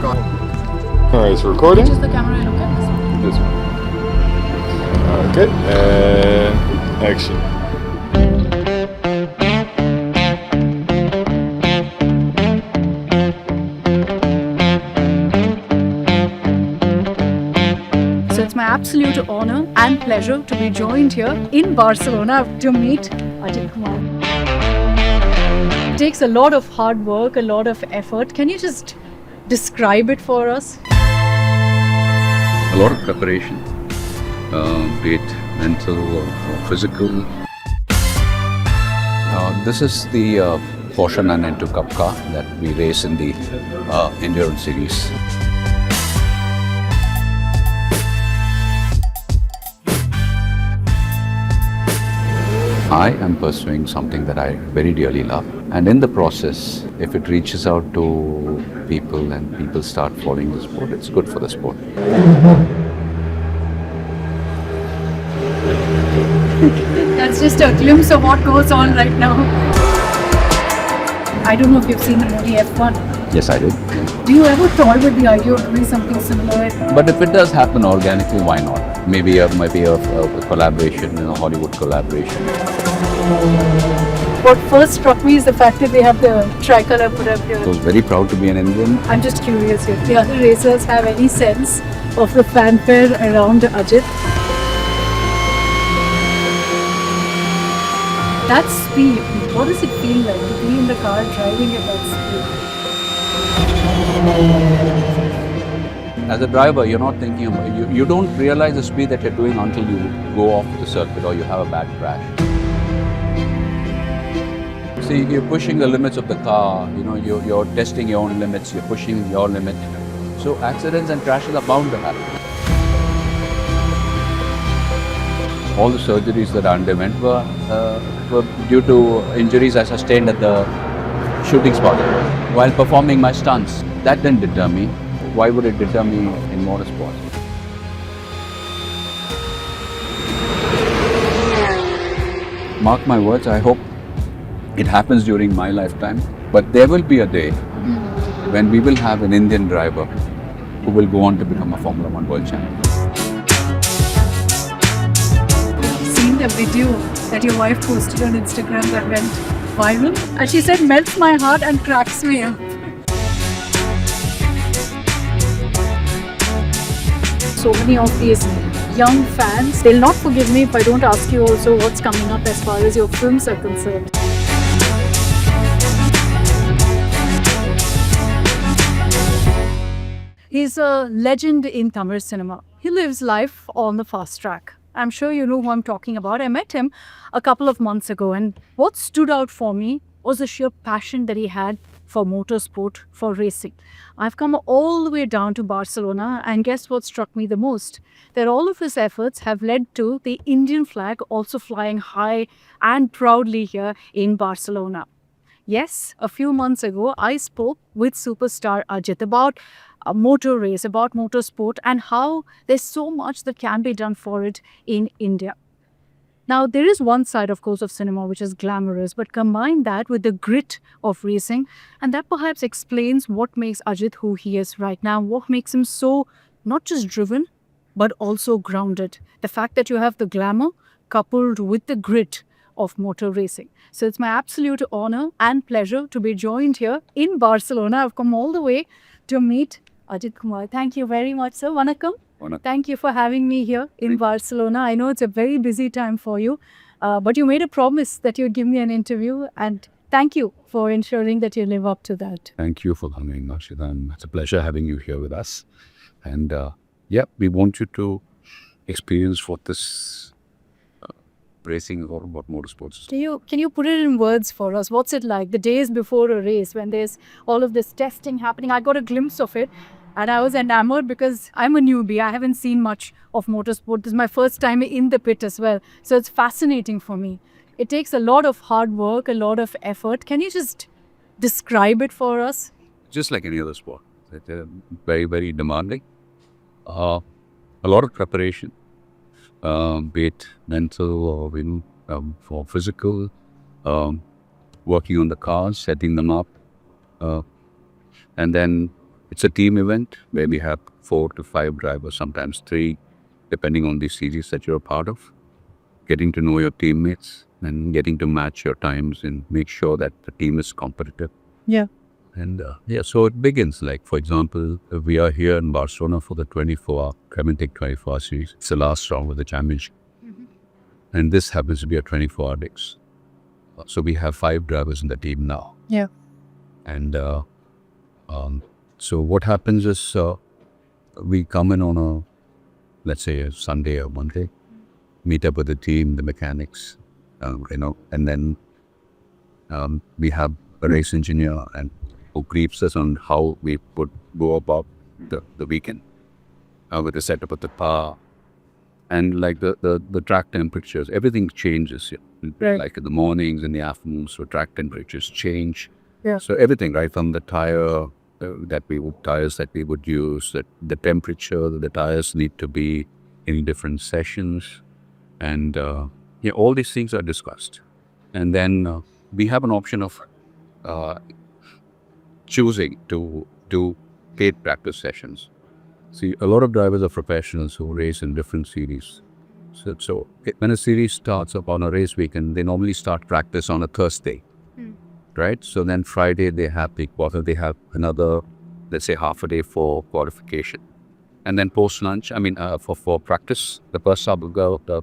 Alright, it's recording. Which is the camera I look at? This one. This one. Okay, and action. So it's my absolute honor and pleasure to be joined here in Barcelona to meet Ajith Kumar. It takes a lot of hard work, a lot of effort. Can you just describe it for us? A lot of preparation, be it mental or physical. This is the Porsche Nandagopal car that we race in the endurance series. I am pursuing something that I very dearly love, and in the process, if it reaches out to people and people start following the sport, it's good for the sport. That's just a glimpse of what goes on right now. I don't know if you've seen the movie F1. Yes, I did. Do you ever toy with the idea of doing something similar? But if it does happen organically, why not? Maybe a collaboration, Hollywood collaboration. What first struck me is the fact that they have the tricolor put up here. I was very proud to be an Indian. I'm just curious if the other racers have any sense of the fanfare around Ajith. That speed, what does it feel like to be in the car driving at that speed? As a driver, you're not thinking about you don't realize the speed that you're doing until you go off the circuit or you have a bad crash. See, you're pushing the limits of the car, you're testing your own limits, you're pushing your limit. So accidents and crashes are bound to happen. All the surgeries that I underwent were due to injuries I sustained at the shooting spot while performing my stunts. That didn't deter me. Why would it deter me in motorsport? Mark my words, I hope it happens during my lifetime, but there will be a day when we will have an Indian driver who will go on to become a Formula 1 world champion. Seen the video that your wife posted on Instagram that went viral, and she said melts my heart and cracks me up. So many of these young fans, they'll not forgive me if I don't ask you also what's coming up as far as your films are concerned. He's a legend in Tamil cinema. He lives life on the fast track. I'm sure you know who I'm talking about. I met him a couple of months ago, and what stood out for me was the sheer passion that he had for motorsport, for racing. I've come all the way down to Barcelona, and guess what struck me the most? That all of his efforts have led to the Indian flag also flying high and proudly here in Barcelona. Yes, a few months ago, I spoke with superstar Ajith about a motor race, about motorsport, and how there's so much that can be done for it in India. Now, there is one side, of course, of cinema which is glamorous, but combine that with the grit of racing, and that perhaps explains what makes Ajith who he is right now, what makes him so not just driven, but also grounded. The fact that you have the glamour coupled with the grit of motor racing. So it's my absolute honor and pleasure to be joined here in Barcelona. I've come all the way to meet Ajith Kumar. Thank you very much, sir. Vanakkam. Thank you for having me here in Barcelona. I know it's a very busy time for you, but you made a promise that you'd give me an interview, and thank you for ensuring that you live up to that. Thank you for coming, Akshita. It's a pleasure having you here with us. And we want you to experience what this racing is all about, motorsports. Can you put it in words for us? What's it like the days before a race when there's all of this testing happening? I got a glimpse of it. And I was enamored because I'm a newbie. I haven't seen much of motorsport. This is my first time in the pit as well. So it's fascinating for me. It takes a lot of hard work, a lot of effort. Can you just describe it for us? Just like any other sport. It's very, very demanding. A lot of preparation, be it mental or for physical, working on the cars, setting them up, and then It's a team event where we have 4 to 5 drivers, sometimes 3, depending on the series that you're a part of. Getting to know your teammates and getting to match your times and make sure that the team is competitive. Yeah. And so it begins. Like, for example, we are here in Barcelona for the 24-hour, Crementic 24-hour series. It's the last round of the championship. And this happens to be a 24-hour race. So we have 5 drivers in the team now. Yeah. And so what happens is we come in on a, let's say, a Sunday or Monday, meet up with the team, the mechanics, and then we have a race engineer and who briefs us on how we would go about the weekend with the setup of the car and like the track temperatures. Everything changes, Right. like in the mornings, in the afternoons, so track temperatures change. Yeah. So everything, right from the tires that we would use, that the temperature that the tires need to be in different sessions, and all these things are discussed. And then we have an option of choosing to do paid practice sessions. See, a lot of drivers are professionals who race in different series. So when a series starts up on a race weekend, they normally start practice on a Thursday, right? So then Friday they have the quarter, they have another, let's say, half a day for qualification. And then post-lunch, for practice, the first half will go, the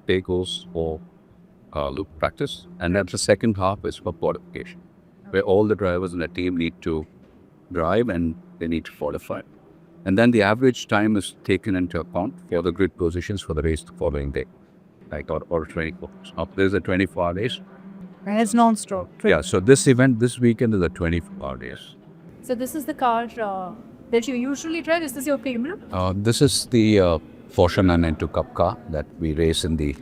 day goes for loop practice. And then the second half is for qualification, where all the drivers in the team need to drive and they need to qualify. And then the average time is taken into account for the grid positions for the race the following day, like or 24. So there's a 24-hour race. And it's non-stop. Yeah, so this event this weekend is a 24-hour race. So this is the car that you usually drive. Is this your favorite? This is the Porsche 992 Cup car that we race in the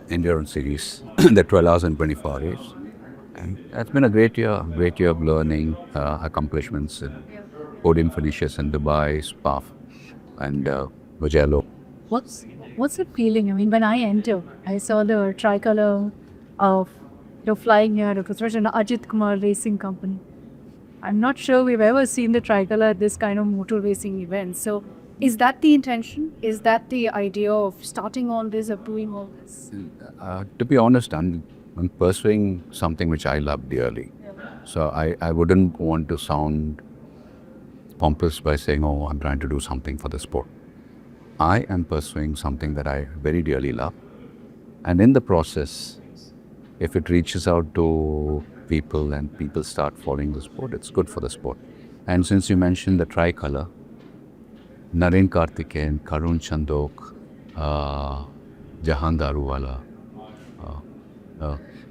endurance series, the 12 hours and 24-hour race. And it's been a great year of learning, accomplishments, and podium finishes in Dubai, Spa, and Mugello. What's it feeling? I mean, when I entered, I saw the tricolor of flying here. It was written Ajith Kumar Racing Company. I'm not sure we've ever seen the tricolor at this kind of motor racing event. So, is that the intention? Is that the idea of starting all this, of doing all this? To be honest, I'm pursuing something which I love dearly. So I wouldn't want to sound pompous by saying, oh, I'm trying to do something for the sport. I am pursuing something that I very dearly love. And in the process, if it reaches out to people and people start following the sport, it's good for the sport. And since you mentioned the tricolor, Naren Karthikeyan, Karun Chandok, Jahan Daruwala,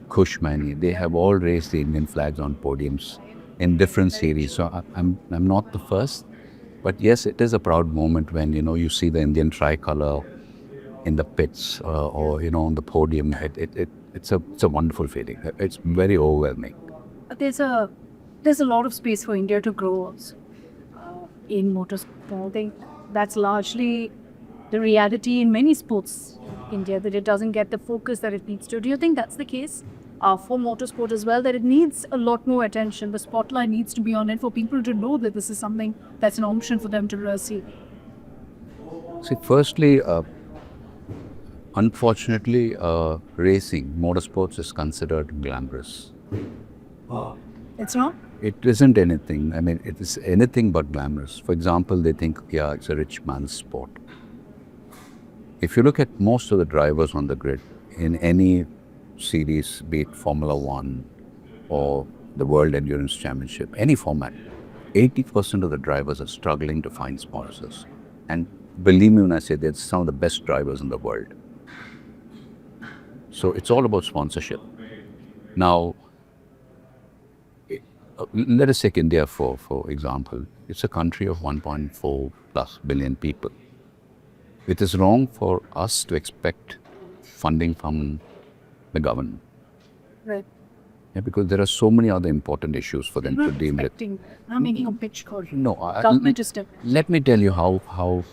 Khush Maini, they have all raised the Indian flags on podiums in different series. So I'm not the first, but yes, it is a proud moment when you see the Indian tricolor in the pits or on the podium. It's a wonderful feeling. It's very overwhelming. There's a lot of space for India to grow also in motorsport. I think that's largely the reality in many sports in India, that it doesn't get the focus that it needs to. Do you think that's the case for motorsport as well, that it needs a lot more attention? The spotlight needs to be on it for people to know that this is something that's an option for them to see. See, firstly, unfortunately, racing, motorsports is considered glamorous. It's not? It isn't anything. I mean, it is anything but glamorous. For example, they think, yeah, it's a rich man's sport. If you look at most of the drivers on the grid in any series, be it Formula One or the World Endurance Championship, any format, 80% of the drivers are struggling to find sponsors. And believe me when I say they're some of the best drivers in the world. So it's all about sponsorship. Now, let us take India for example. It's a country of 1.4 plus billion people. It is wrong for us to expect funding from the government. Right. Yeah, because there are so many other important issues for them to deal with. I'm making a pitch call. No, Government is different. let me tell you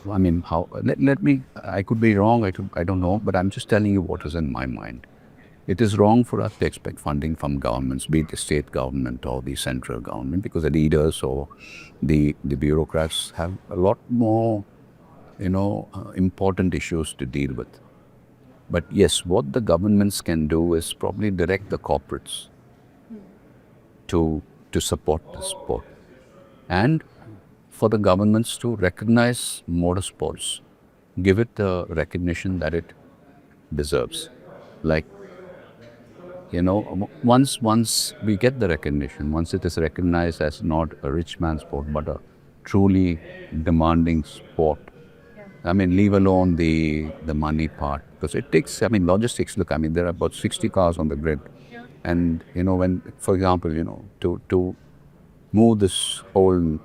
let me, I could be wrong, I don't know, but I'm just telling you what is in my mind. It is wrong for us to expect funding from governments, be it the state government or the central government, because the leaders or the bureaucrats have a lot more, important issues to deal with. But yes, what the governments can do is probably direct the corporates to support the sport, and for the governments to recognize motorsports, give it the recognition that it deserves. Like, once we get the recognition, once it is recognized as not a rich man's sport but a truly demanding sport, I mean, leave alone the money part, because it takes, I mean, logistics. Look, I mean, there are about 60 cars on the grid, and when, for example, to move this whole,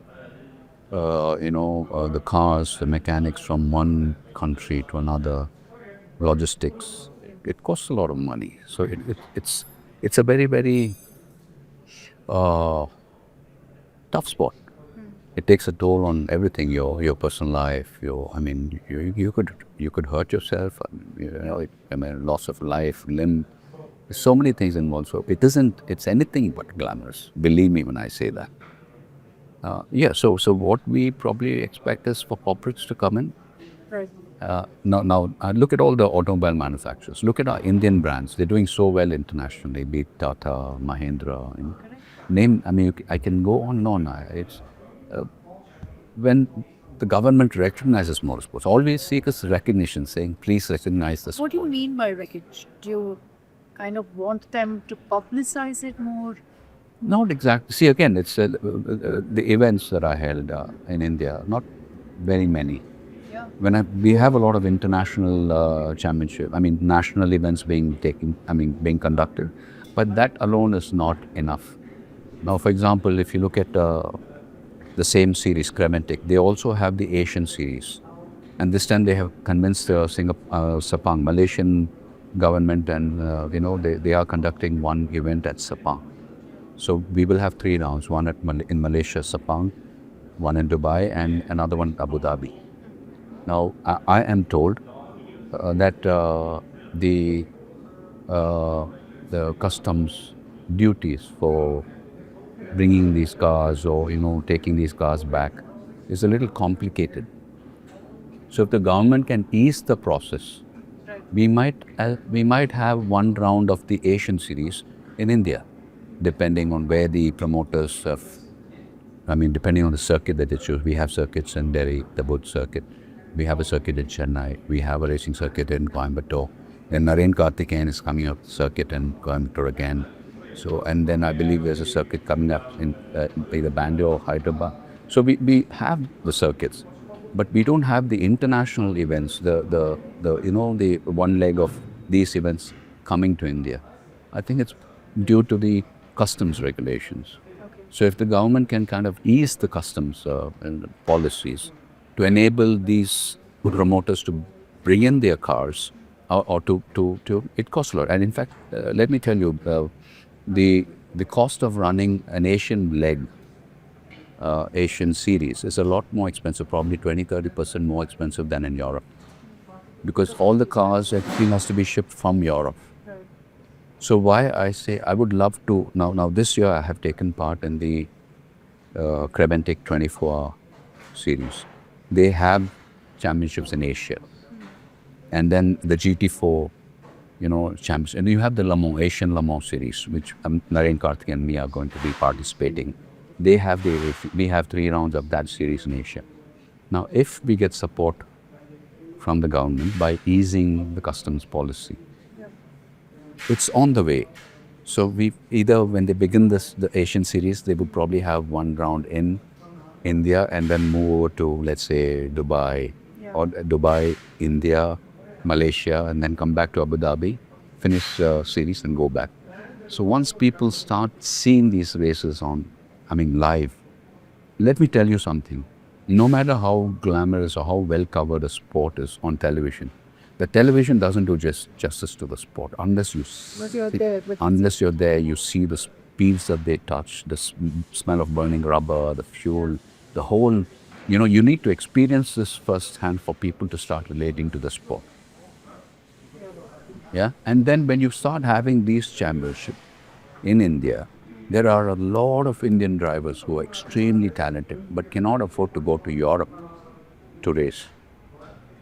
the cars, the mechanics from one country to another, logistics, it costs a lot of money. So it's a very, very tough sport. It takes a toll on everything, your personal life. You could hurt yourself. Loss of life, limb. There's so many things involved. So it's anything but glamorous. Believe me when I say that. So what we probably expect is for corporates to come in. Right. Now look at all the automobile manufacturers. Look at our Indian brands. They're doing so well internationally. Be it Tata, Mahindra. I can go on and on. It's when the government recognizes motorsports, always seek us recognition, saying, please recognize the sport. What do you mean by recognition? Do you kind of want them to publicize it more? Not exactly. See, again, it's the events that are held in India, not very many. Yeah. We have a lot of international national events being conducted, but that alone is not enough. Now, for example, if you look at the same series, Krementik, they also have the Asian series. And this time they have convinced the Sepang, Malaysian government, and they are conducting one event at Sepang. So we will have 3 rounds, one in Malaysia, Sepang, one in Dubai, and another one in Abu Dhabi. Now, I am told that the customs duties for bringing these cars or taking these cars back is a little complicated. So if the government can ease the process, we might have one round of the Asian series in India, depending on where the promoters have. Depending on the circuit that they choose. We have circuits in Delhi, the Buddh circuit. We have a circuit in Chennai. We have a racing circuit in Coimbatore. Then Naren Karthikeyan is coming up circuit in Coimbatore again. So, and then I believe there's a circuit coming up in either Bangalore or Hyderabad. So we have the circuits, but we don't have the international events, the one leg of these events coming to India. I think it's due to the customs regulations. Okay. So if the government can kind of ease the customs and policies to enable these promoters to bring in their cars, or to it costs a lot. And in fact, let me tell you, the cost of running an Asian leg, Asian series, is a lot more expensive, probably 20-30% more expensive than in Europe, because all the cars, everything has to be shipped from Europe. Right. So why I say I would love to, now this year I have taken part in the Krementik 24-hour series. They have championships in Asia. And then the GT4, champions. And you have the Le Mans, Asian Le Mans series, which Naren Karthikeyan and me are going to be participating. We have 3 rounds of that series in Asia. Now, if we get support from the government by easing the customs policy, it's on the way. So either when they begin the Asian series, they would probably have 1 round in India and then move over to, let's say, Dubai, or Dubai, India, Malaysia, and then come back to Abu Dhabi, finish series and go back. So once people start seeing these races live, let me tell you something. No matter how glamorous or how well covered a sport is on television, the television doesn't do justice to the sport unless you're there, you see the speeds that they touch, the smell of burning rubber, the fuel, the whole, you need to experience this firsthand for people to start relating to the sport. Yeah. And then when you start having these championships in India, there are a lot of Indian drivers who are extremely talented but cannot afford to go to Europe to race.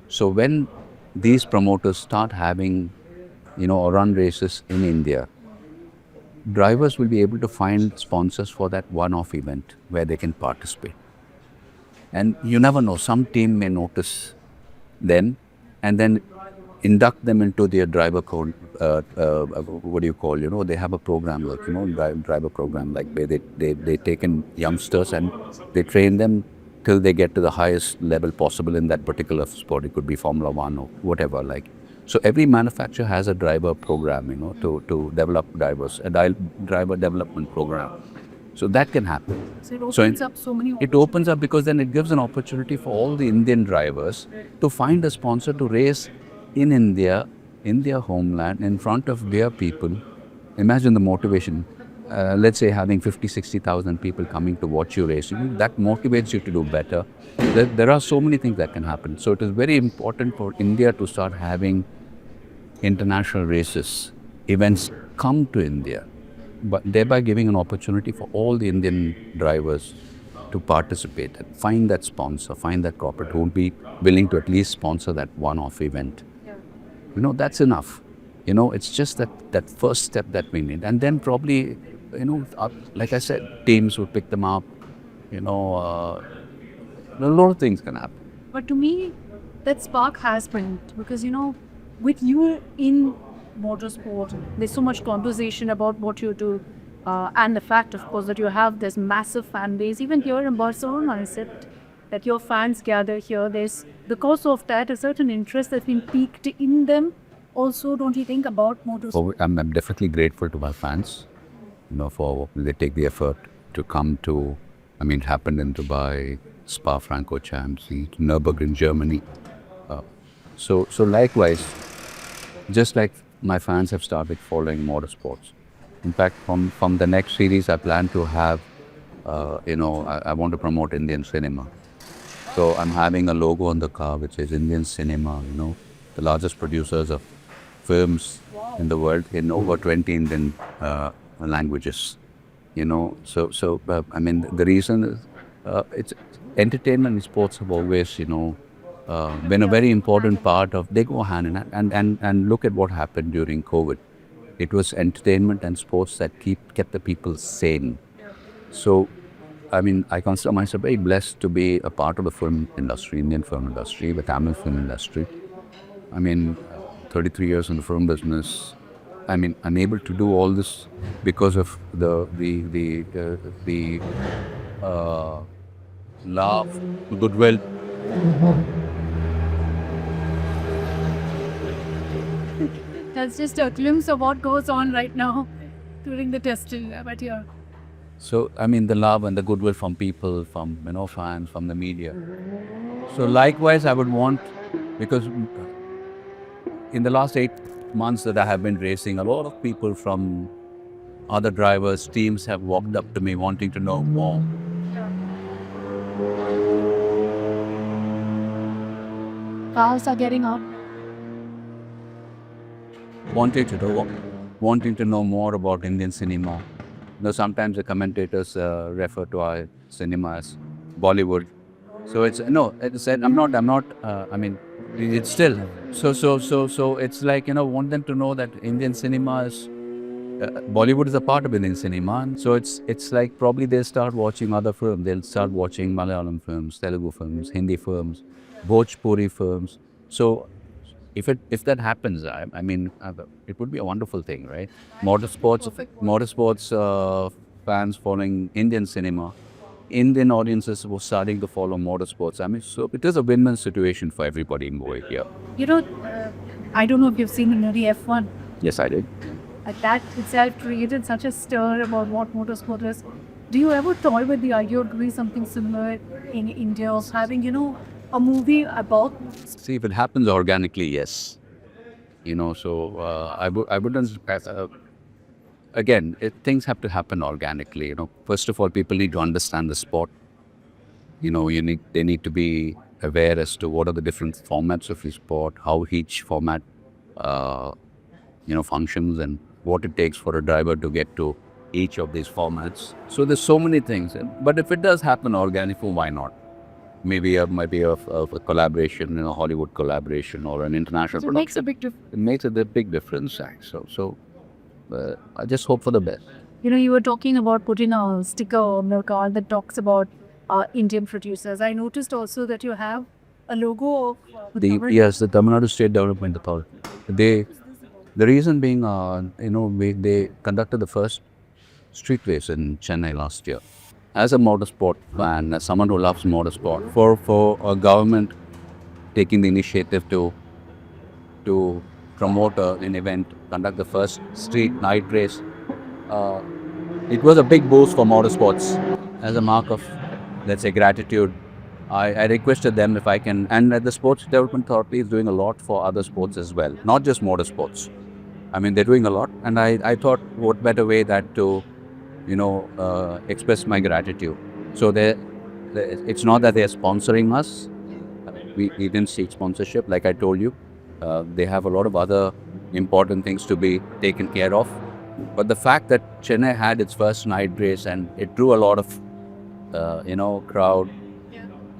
So when these promoters start having, run races in India, drivers will be able to find sponsors for that one-off event where they can participate. And you never know, some team may notice then and then induct them into their driver code. What do you call, they have a program like, driver program, like where they take in youngsters and they train them till they get to the highest level possible in that particular sport. It could be Formula One or whatever. Like, so every manufacturer has a driver program, to develop drivers, driver development program. So that can happen. So it opens up so many It opens up because then it gives an opportunity for all the Indian drivers to find a sponsor to race in India, in their homeland, in front of their people. Imagine the motivation. Let's say having 50, 60,000 people coming to watch you race. That motivates you to do better. There are so many things that can happen. So it is very important for India to start having international races, events come to India, but thereby giving an opportunity for all the Indian drivers to participate and find that sponsor, find that corporate who will be willing to at least sponsor that one-off event. That's enough. It's just that first step that we need. And then probably, like I said, teams will pick them up. A lot of things can happen. But to me, that spark has been, because with you in motorsport, there's so much conversation about what you do, and the fact, of course, that you have this massive fan base. Even here in Barcelona, I said that your fans gather here. There's, because of that, a certain interest that's been piqued in them. Also, don't you think about motorsport? I'm definitely grateful to my fans, for they take the effort to come to. It happened in Dubai, Spa-Francorchamps, Nürburgring, Germany. So likewise, just like my fans have started following motorsports. In fact, from the next series, I plan to have, I want to promote Indian cinema. So I'm having a logo on the car which says Indian cinema, the largest producers of films in the world in over 20 Indian languages. The reason is, it's entertainment and sports have always, been a very important part of, they go hand in hand. And look at what happened during COVID. It was entertainment and sports that kept the people sane. So, I consider myself very blessed to be a part of the film industry, Indian film industry, the Tamil film industry. 33 years in the film business. I'm able to do all this because of the love, goodwill. That's just a glimpse of what goes on right now during the testing. But yeah. So, the love and the goodwill from people, from, fans, from the media. So, likewise, I would want, because in the last 8 months that I have been racing, a lot of people from other drivers, teams have walked up to me wanting to know more. Cars are getting out. Wanting to know more about Indian cinema. Sometimes the commentators refer to our cinema as Bollywood. So it's it's still so it's like, want them to know that Indian cinema is Bollywood is a part of Indian cinema. So it's like probably they'll start watching other films. They'll start watching Malayalam films, Telugu films, Hindi films, Bhojpuri films. So if that happens, it would be a wonderful thing, right? Motorsports fans following Indian cinema, Indian audiences were starting to follow motorsports. So it is a win-win situation for everybody involved here. I don't know if you've seen the movie F1. Yes, I did. That itself created such a stir about what motorsport is. Do you ever toy with the idea of doing something similar in India, of having, a movie about? See, if it happens organically, yes. I wouldn't. Again, things have to happen organically. First of all, people need to understand the sport. They need to be aware as to what are the different formats of the sport, how each format functions and what it takes for a driver to get to each of these formats. So there's so many things. But if it does happen organically, why not? Maybe a collaboration, Hollywood collaboration or an international So it production. makes a big difference. It makes a big difference. I just hope for the best. You were talking about putting a sticker on the car that talks about Indian producers. I noticed also that you have a logo of Yes, the Tamil Nadu State Development Authority. The reason being, they conducted the first street race in Chennai last year. As a motorsport fan, as someone who loves motorsport, for a government taking the initiative to promote an event, conduct the first street night race, it was a big boost for motorsports. As a mark of, let's say, gratitude, I requested them if I can, and the Sports Development Authority is doing a lot for other sports as well, not just motorsports. I mean, they're doing a lot, and I thought, what better way that to, express my gratitude. So it's not that they're sponsoring us. We didn't seek sponsorship, like I told you. They have a lot of other important things to be taken care of. But the fact that Chennai had its first night race and it drew a lot of, crowd.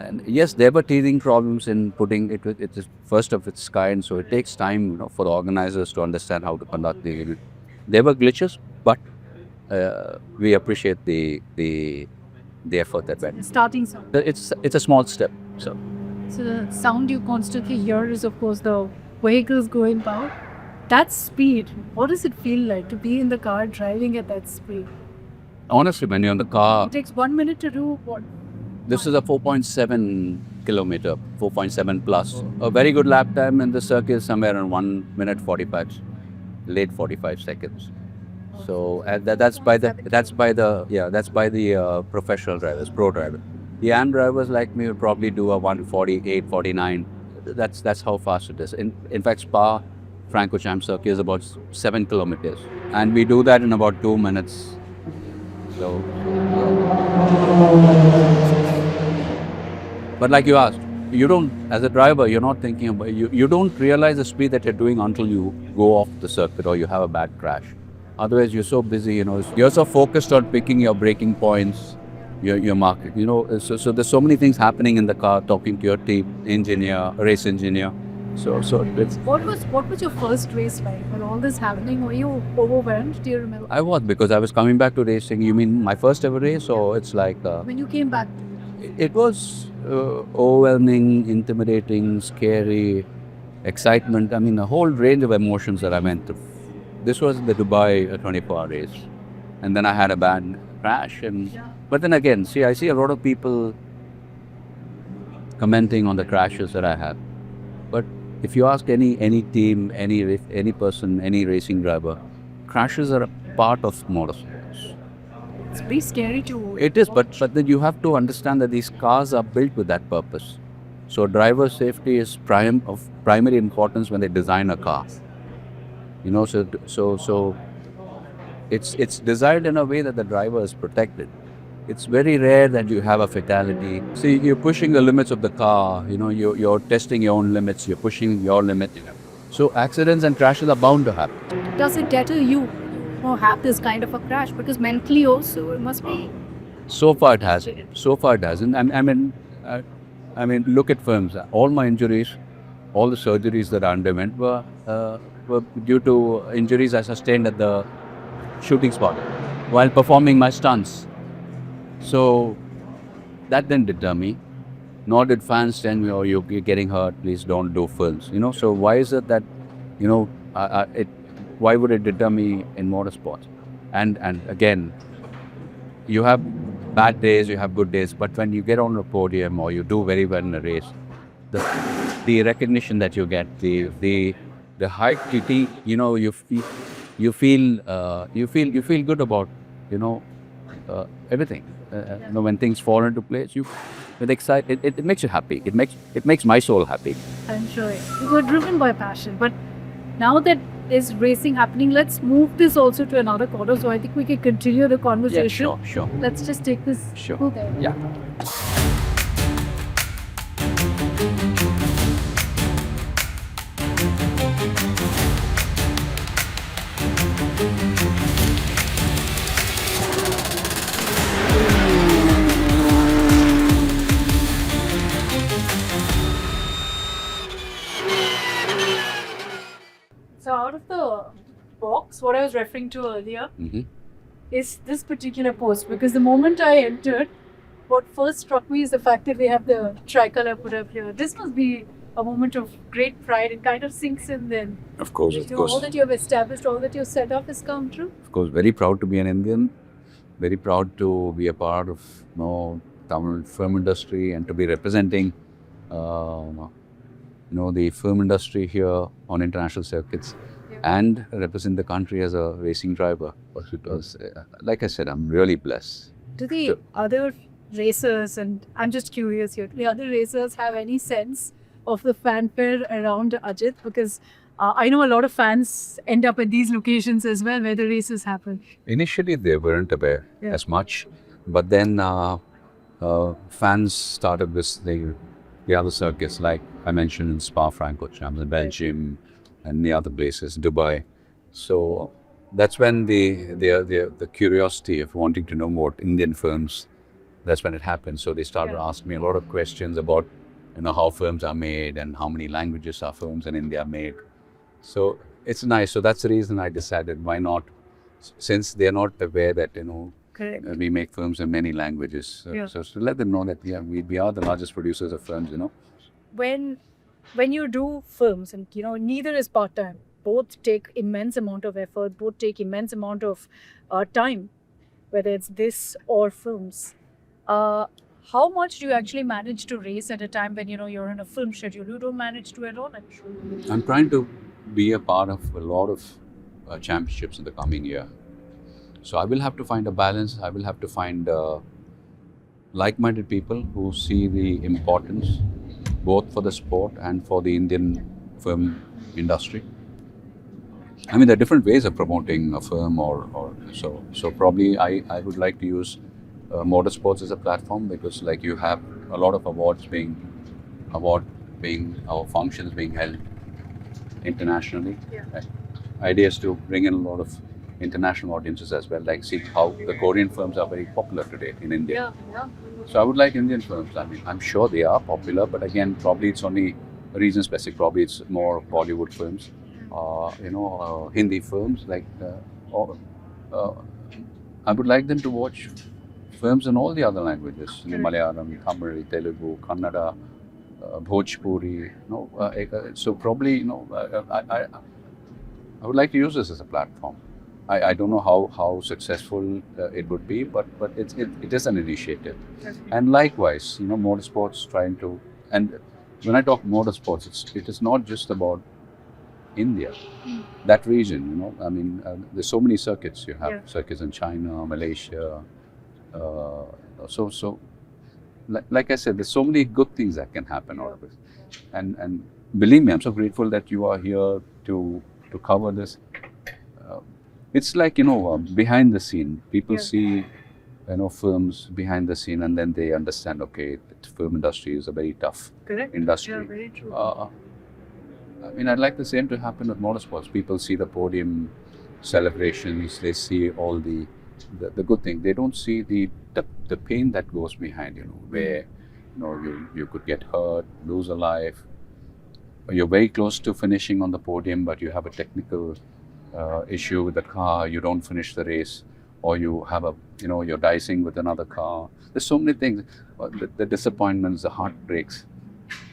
And yes, there were teething problems in putting it. It is first of its kind, so it takes time, for the organizers to understand how to conduct the event. There were glitches, but we appreciate the effort that went. starting sound. It's a small step. So The sound you constantly hear is, of course, the vehicles going by. That speed, what does it feel like to be in the car driving at that speed? honestly, when you're in the car, It takes 1 minute to do what? this is a 4.7 kilometer, 4.7 plus. A very good lap time in the circuit is somewhere in 1 minute 45, late 45 seconds. So that's by the professional drivers, pro drivers. The AM drivers like me would probably do a 148, 49. That's how fast it is. In fact, Spa Francorchamps circuit is about 7 kilometers, and we do that in about 2 minutes. So, but like you asked, you don't, as a driver, you're not thinking about, you don't realize the speed that you're doing until you go off the circuit or you have a bad crash. Otherwise, you're so busy, you're so focused on picking your braking points, your market, so there's so many things happening in the car, talking to your team, engineer, race engineer. So it's, What was your first race like? When all this happening, were you overwhelmed? Do you remember? I was, because I was coming back to racing. You mean my first ever race, or it's like... When you came back, It was overwhelming, intimidating, scary, excitement. I mean, a whole range of emotions that I went through. This was the Dubai 24-hour race. And then I had a bad crash. But then again, I see a lot of people commenting on the crashes that I had. But if you ask any team, any person, any racing driver, crashes are a part of motorsports. it's pretty scary to. It is, but then you have to understand that these cars are built with that purpose. So driver safety is of primary importance when they design a car. So it's designed in a way that the driver is protected. It's very rare that you have a fatality. See, you're pushing the limits of the car. You're testing your own limits. You're pushing your limit. So accidents and crashes are bound to happen. Does it deter you to have this kind of a crash? Because mentally also it must be. So far it hasn't. I mean, look at films. All my injuries, all the surgeries that I underwent were due to injuries I sustained at the shooting spot while performing my stunts. So that didn't deter me. Nor did fans tell me, "Oh, you're getting hurt. Please don't do films." So why is it that, why would it deter me in motorsport? And again, you have bad days, you have good days, but when you get on a podium or you do very well in a race, the recognition that you get, the hype, you feel good about, everything. When things fall into place, with excited, it makes you happy. It makes my soul happy. I'm sure you were driven by passion, but now that is racing happening, let's move this also to another corner. So I think we can continue the conversation. Yeah, sure. Let's just take this. Sure. Okay. Yeah. of the box, what I was referring to earlier, is this particular post. Because the moment I entered, what first struck me is the fact that they have the tricolor put up here. This must be a moment of great pride. It kind of sinks in then. Of course, of All course. that you have established, all that you have set up has come true. Of course, very proud to be an Indian. Very proud to be a part of Tamil film industry and to be representing the film industry here on international circuits and represent the country as a racing driver. Because, like I said, I'm really blessed. Do the other racers, and I'm just curious here, do the other racers have any sense of the fanfare around Ajith? Because I know a lot of fans end up at these locations as well where the races happen. Initially, they weren't aware as much, but then fans started the other circuits, like I mentioned in Spa-Francorchamps, Belgium, and the other places, Dubai. So that's when the curiosity of wanting to know more Indian films, that's when it happened. So they started asking me a lot of questions about how films are made and how many languages are films in India made. So it's nice. So that's the reason I decided, why not, since they're not aware that we make films in many languages. So to let them know that we are the largest producers of films. When you do films, and neither is part-time, both take immense amount of effort, both take immense amount of time, whether it's this or films. How much do you actually manage to race at a time when you're in a film schedule? You don't manage to at all, I'm sure. I'm trying to be a part of a lot of championships in the coming year. So I will have to find a balance. I will have to find like-minded people who see the importance both for the sport and for the Indian film industry. I mean, there are different ways of promoting a film or so. So probably I would like to use Motorsports as a platform, because like you have a lot of our functions being held internationally. Idea is to bring in a lot of international audiences as well, like see how the Korean films are very popular today in India. So I would like Indian films. I mean, I'm sure they are popular, but again, probably it's only region specific. Probably it's more Bollywood films, Hindi films. I would like them to watch films in all the other languages, Malayalam, Tamil, Telugu, Kannada, Bhojpuri. So probably, I would like to use this as a platform. I don't know how successful it would be, but it is an initiative. And likewise, Motorsports trying to, and when I talk Motorsports, it is not just about India, that region. I mean, there's so many circuits. You have circuits in China, Malaysia. Like I said, there's so many good things that can happen out of it. And believe me, I'm so grateful that you are here to cover this. It's like, behind the scene. People see, films behind the scene, and then they understand, okay, the film industry is a very tough industry. Yeah, very true. I mean, I'd like the same to happen with Motorsports. People see the podium celebrations, they see all the good thing. They don't see the pain that goes behind, where, you could get hurt, lose a life. You're very close to finishing on the podium, but you have a technical issue with the car, you don't finish the race, or you have you're dicing with another car. There's so many things, the disappointments, the heartbreaks,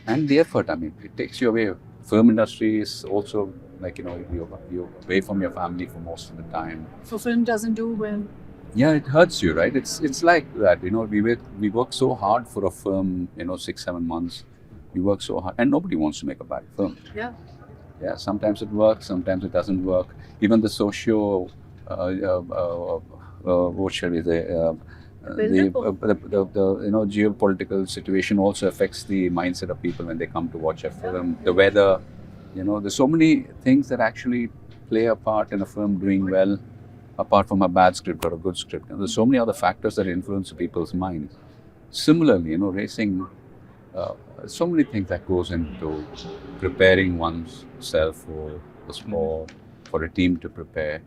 and the effort. I mean, it takes you away. Film industry is also like, you're away from your family for most of the time. So film doesn't do well. Yeah, it hurts you, right? It's like that, we work so hard for a film, 6-7 months. We work so hard, and nobody wants to make a bad film. Yeah, sometimes it works, sometimes it doesn't work. Even the socio, what shall we say, the geopolitical situation also affects the mindset of people when they come to watch a film. The weather, there's so many things that actually play a part in a film doing well, apart from a bad script or a good script. There's so many other factors that influence people's minds. Similarly, racing, so many things that goes into preparing oneself for the sport, for a team to prepare.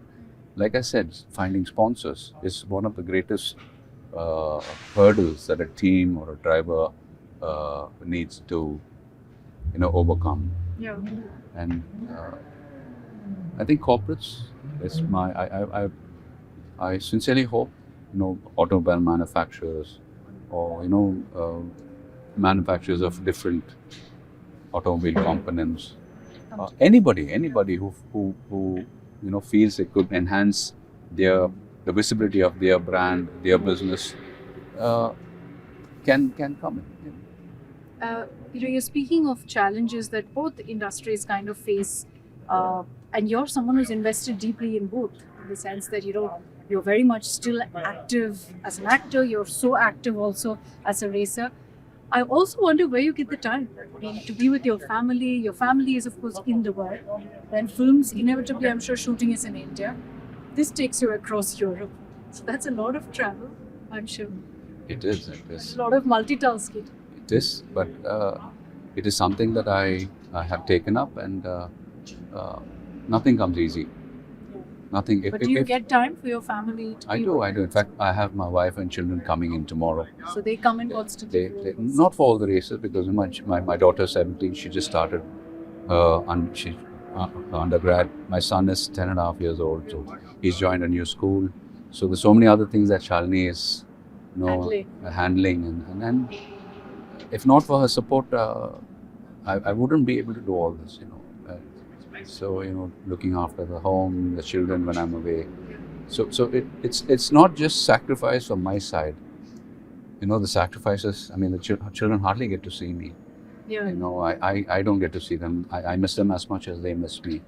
Like I said, finding sponsors is one of the greatest hurdles that a team or a driver needs to, overcome. Yeah. And I think corporates is I sincerely hope, automobile manufacturers or, manufacturers of different automobile components. Anybody who feels it could enhance the visibility of their brand, their business, can come in. You're speaking of challenges that both industries kind of face, and you're someone who's invested deeply in both, in the sense that you're very much still active as an actor. You're so active also as a racer. I also wonder where you get the time. I mean, to be with your family. Your family is, of course, in the world. Then films, inevitably, I'm sure shooting is in India. This takes you across Europe. So that's a lot of travel, I'm sure. It is. It is. A lot of multitasking. It is, but it is something that I have taken up, and nothing comes easy. Nothing. But do you get time for your family? I do. In fact, I have my wife and children coming in tomorrow. So they come in constantly? Not for all the races, because my daughter's 17, she just started undergrad. My son is 10 and a half years old, so he's joined a new school. So there's so many other things that Shalini is handling. And if not for her support, I wouldn't be able to do all this, So, looking after the home, the children when I'm away. So it's not just sacrifice from my side. The sacrifices, the children hardly get to see me. Yeah. I don't get to see them. I miss them as much as they miss me.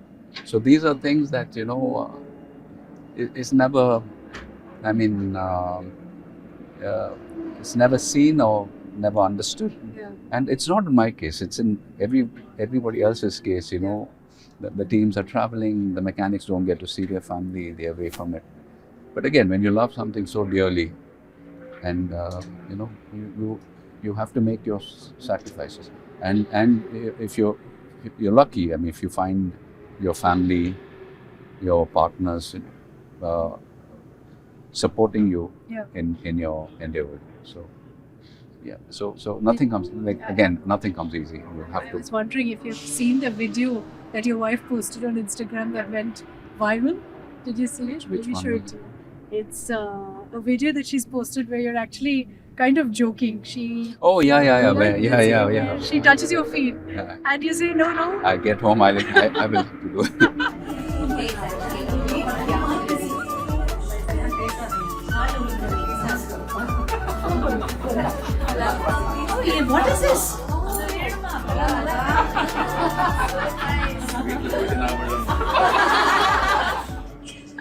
So these are things that, it's never, it's never seen or never understood. Yeah. And it's not in my case, it's in everybody else's case, The teams are traveling, the mechanics don't get to see their family, they're away from it. But again, when you love something so dearly, and you have to make your sacrifices. And if you're lucky, if you find your family, your partners supporting you in your endeavor. So yeah, so nothing comes nothing comes easy. You have I was wondering if you've seen the video that your wife posted on Instagram that went viral. Did you see it? Which one? Show it to you. It's a video that she's posted where you're actually kind of joking. She yeah. She touches your feet, and you say no. I get home, I will do it. What is this?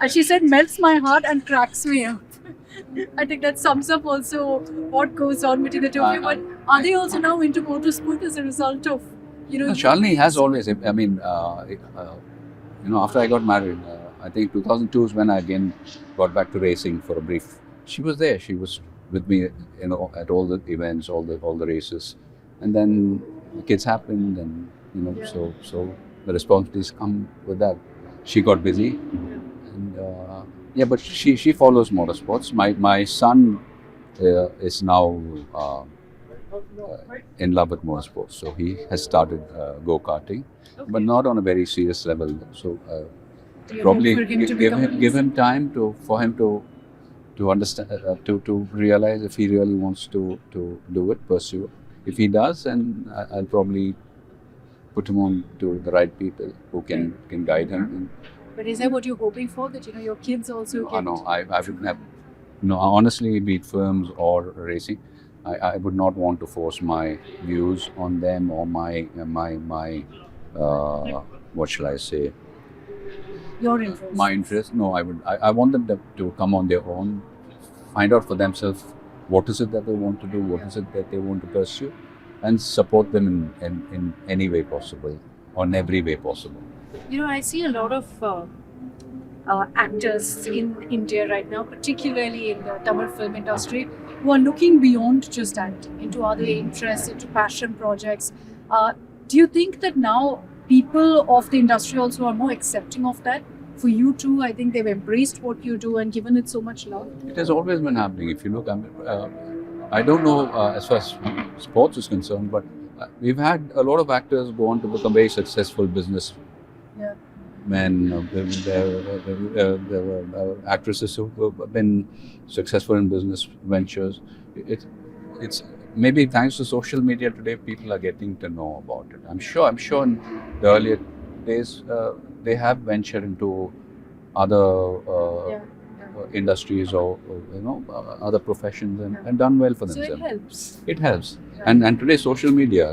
And she said, melts my heart and cracks me up. I think that sums up also what goes on between the two of you. But are they also now into motorsport as a result of, Shalini has always, after I got married, I think 2002 is when I again got back to racing for a brief. She was there. She was with me, at all the events, all the races. And then the kids happened, and, so the responsibilities come with that. She got busy. And, but she follows motorsports. My son is now in love with motorsports, so he has started go-karting, but not on a very serious level. So probably give him time for him to understand, to realize if he really wants to do it, pursue it. If he does, then I'll probably put him on to the right people who can guide him. But is that what you're hoping for? That your kids also get... No, I would have... honestly, be it films or racing, I would not want to force my views on them or my what shall I say? Your interest. My interest. No, I want them to come on their own, find out for themselves what is it that they want to do, what is it that they want to pursue, and support them in any way possible, or in every way possible. I see a lot of actors in India right now, particularly in the Tamil film industry, who are looking beyond just acting, into other interests, into passion projects. Do you think that now people of the industry also are more accepting of that? For you too, I think they've embraced what you do and given it so much love. It has always been happening. If you look, I don't know as far as sports is concerned, but we've had a lot of actors go on to become very successful business men, there were actresses who have been successful in business ventures. It's maybe thanks to social media today, people are getting to know about it. I'm sure in the earlier days, they have ventured into other industries or other professions and done well for So it themselves. helps. It helps. And today social media,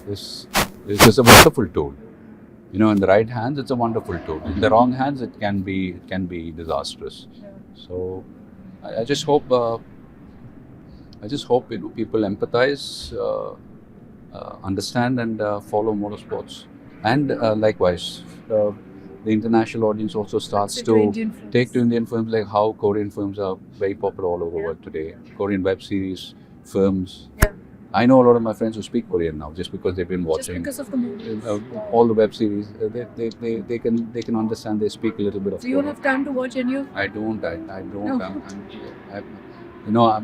is a wonderful tool. In the right hands, it's a wonderful tool. In the wrong hands, it can be disastrous. So I just hope people empathize, understand, and follow motorsports. And likewise, the international audience also starts Take to to Indian films. take to Indian films, like how Korean films are very popular all over the world today. Korean web series, films. Yeah. I know a lot of my friends who speak Korean now just because they've been Just watching because of the movies. all the web series. They can understand. They speak a little bit of Do you Korean. have time to watch any of? I don't. I don't. No.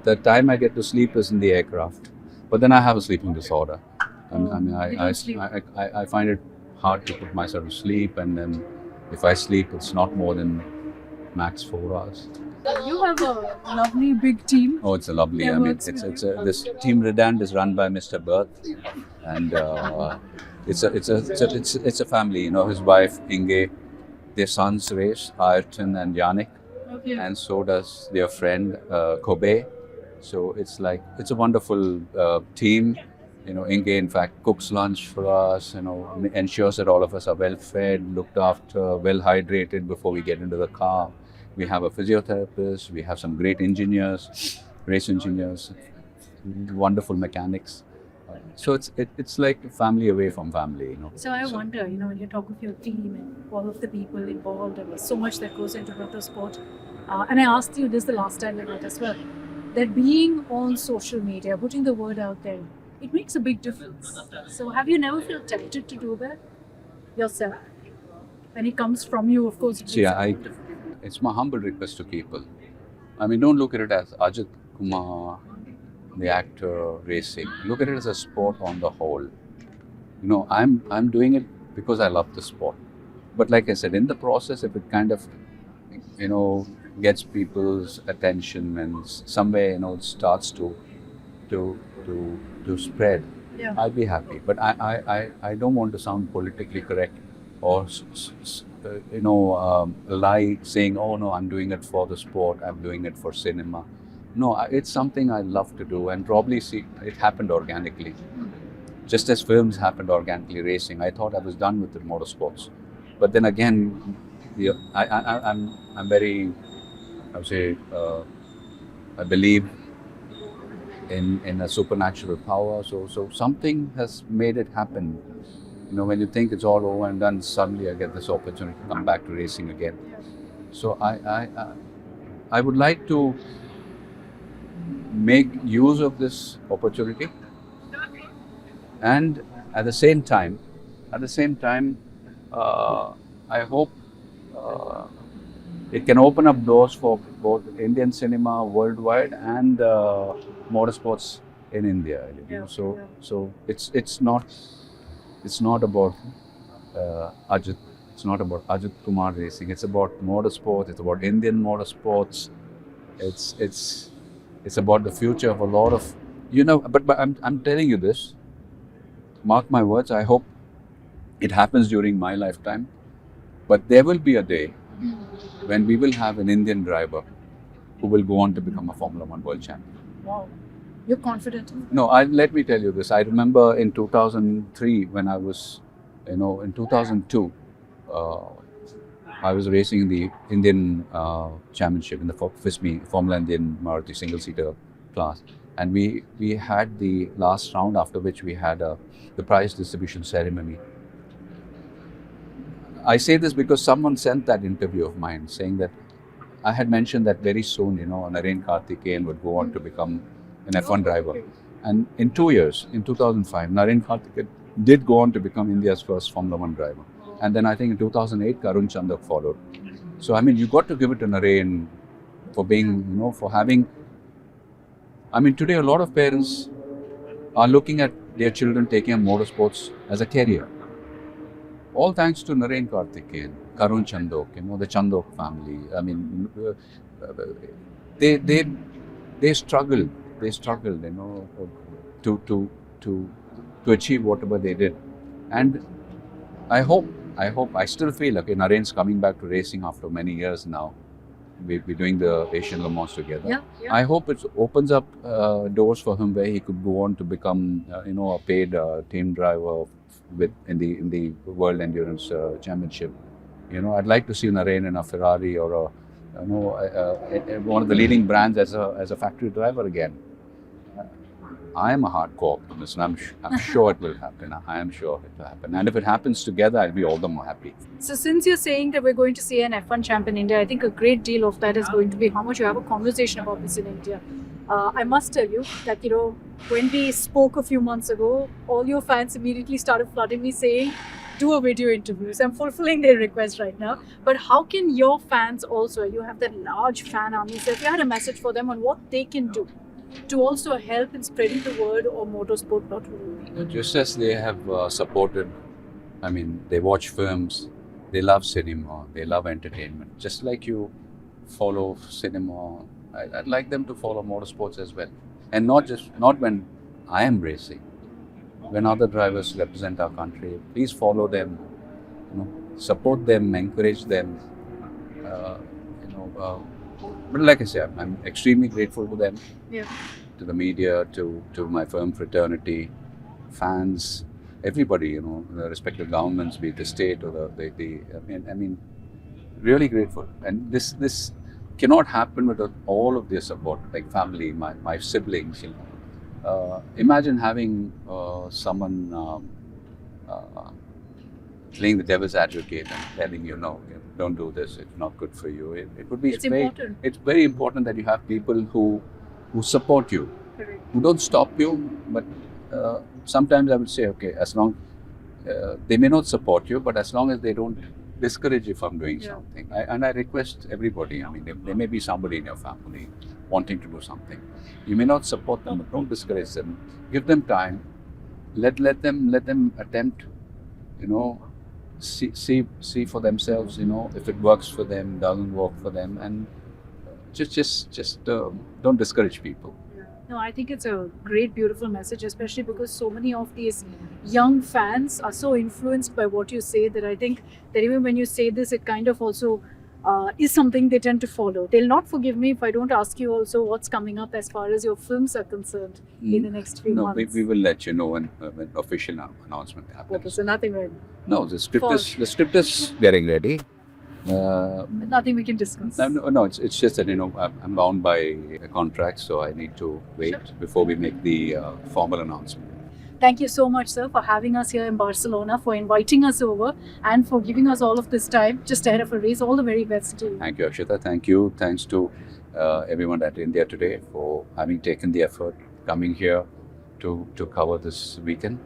The time I get to sleep is in the aircraft, but then I have a sleeping disorder. You don't sleep. I find it hard to put myself to sleep, and then if I sleep, it's not more than max 4 hours. You have a lovely big team. Oh, it's a lovely. Yeah, I mean, works with you. this team Redand is run by Mr. Berth, and it's a family. His wife Inge, their sons race Ayrton and Yannick, Okay. and so does their friend Kobe. So it's a wonderful team. Inge in fact cooks lunch for us. Ensures that all of us are well fed, looked after, well hydrated before we get into the car. We have a physiotherapist. We have some great engineers, race engineers, wonderful mechanics. So it's like family away from family. So I wonder, when you talk of your team and all of the people involved, and there's so much that goes into motorsport. And I asked you this the last time we met as well, that being on social media, putting the word out there, it makes a big difference. So have you never felt tempted to do that yourself? When it comes from you, of course. See, it's my humble request to people. I mean, don't look at it as Ajith Kumar, the actor, racing. Look at it as a sport on the whole. I'm doing it because I love the sport. But like I said, in the process, if it kind of, gets people's attention and somewhere, it starts to spread, Yeah. I'll be happy. But I don't want to sound politically correct or lie saying, oh no, I'm doing it for the sport, I'm doing it for cinema. No, it's something I love to do, and probably see it happened organically. Just as films happened organically, racing. I thought I was done with the motorsports, but then again, I'm very, I would say, I believe in a supernatural power. So something has made it happen. When you think it's all over and done, suddenly I get this opportunity to come back to racing again. So I would like to make use of this opportunity, and at the same time, I hope it can open up doors for both Indian cinema worldwide and motorsports in India. So it's not about Ajith. It's not about Ajith Kumar racing. It's about motorsport. It's about Indian motorsports. It's about the future of a lot of But I'm telling you this. Mark my words. I hope it happens during my lifetime. But there will be a day when we will have an Indian driver who will go on to become a Formula One world champion. Wow. You're confident? No, let me tell you this. I remember in 2003 when I was, in 2002, I was racing in the Indian Championship in the FISMI, Formula Indian Maruti single-seater class. And we had the last round, after which we had the prize distribution ceremony. I say this because someone sent that interview of mine saying that I had mentioned that very soon, Naren Karthikeyan would go on to become an F1 driver. And in 2 years, in 2005, Naren Karthikeyan did go on to become India's first Formula One driver. And then I think in 2008, Karun Chandak followed. So, I mean, you got to give it to Naren for being, for having... I mean, today a lot of parents are looking at their children taking up motorsports as a career. all thanks to Naren Karthikeyan, Karun Chandok, the Chandok family. I mean, they struggled. They struggled, to achieve whatever they did. And I still feel, okay, Naren's coming back to racing after many years now. We're doing the Asian Le Mans together. Yeah. I hope it opens up doors for him where he could go on to become, a paid team driver in the World Endurance Championship. I'd like to see Naren in a Ferrari or one of the leading brands as a factory driver again. I am a hardcore optimist, and I'm sure it will happen. I am sure it will happen. And if it happens together, I'll be all the more happy. So since you're saying that we're going to see an F1 champ in India, I think a great deal of that is going to be how much you have a conversation about this in India. I must tell you that, when we spoke a few months ago, all your fans immediately started flooding me saying, do a video interview. So I'm fulfilling their request right now. But how can your fans also, you have that large fan army, so if you had a message for them on what they can do to also help in spreading the word of motorsport, not only? Just as they have supported, they watch films, they love cinema, they love entertainment. Just like you follow cinema, I'd like them to follow motorsports as well. And not when I am racing. When other drivers represent our country, please follow them, support them, encourage them. But like I said, I'm extremely grateful to them, to the media, to my firm fraternity, fans, everybody, the respective governments, be it the state or the really grateful. And this cannot happen without all of their support, like family, my siblings. Imagine having someone playing the devil's advocate and telling you, no, don't do this, it's not good for you. It would be important. It's very important that you have people who support you, Correct. who don't stop you, but sometimes I would say, okay, as long they may not support you, but as long as they don't discourage you from doing something. I request everybody, there may be somebody in your family wanting to do something. You may not support them, but don't discourage them. Give them time. Let them attempt, see for themselves, if it works for them, doesn't work for them, and just don't discourage people. No, I think it's a great, beautiful message, especially because so many of these young fans are so influenced by what you say that I think that even when you say this, it kind of also is something they tend to follow. They'll not forgive me if I don't ask you also what's coming up as far as your films are concerned in the next few months. No, we will let you know when official announcement happens. Okay, so nothing right. No, the script is getting ready. Nothing we can discuss. No, it's just that I'm bound by a contract, so I need to wait before we make the formal announcement. Thank you so much, sir, for having us here in Barcelona, for inviting us over, and for giving us all of this time just ahead of a race. All the very best to you. Thank you, Akshita. Thank you. Thanks to everyone at India Today for having taken the effort, coming here to cover this weekend.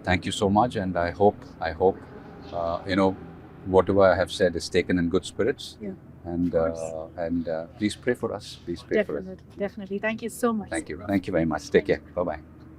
Thank you so much, and I hope whatever I have said is taken in good spirits. Yeah. And please pray for us. Please pray for us. Definitely. Thank you so much. Thank you. Thank you very much. Take care. Bye-bye.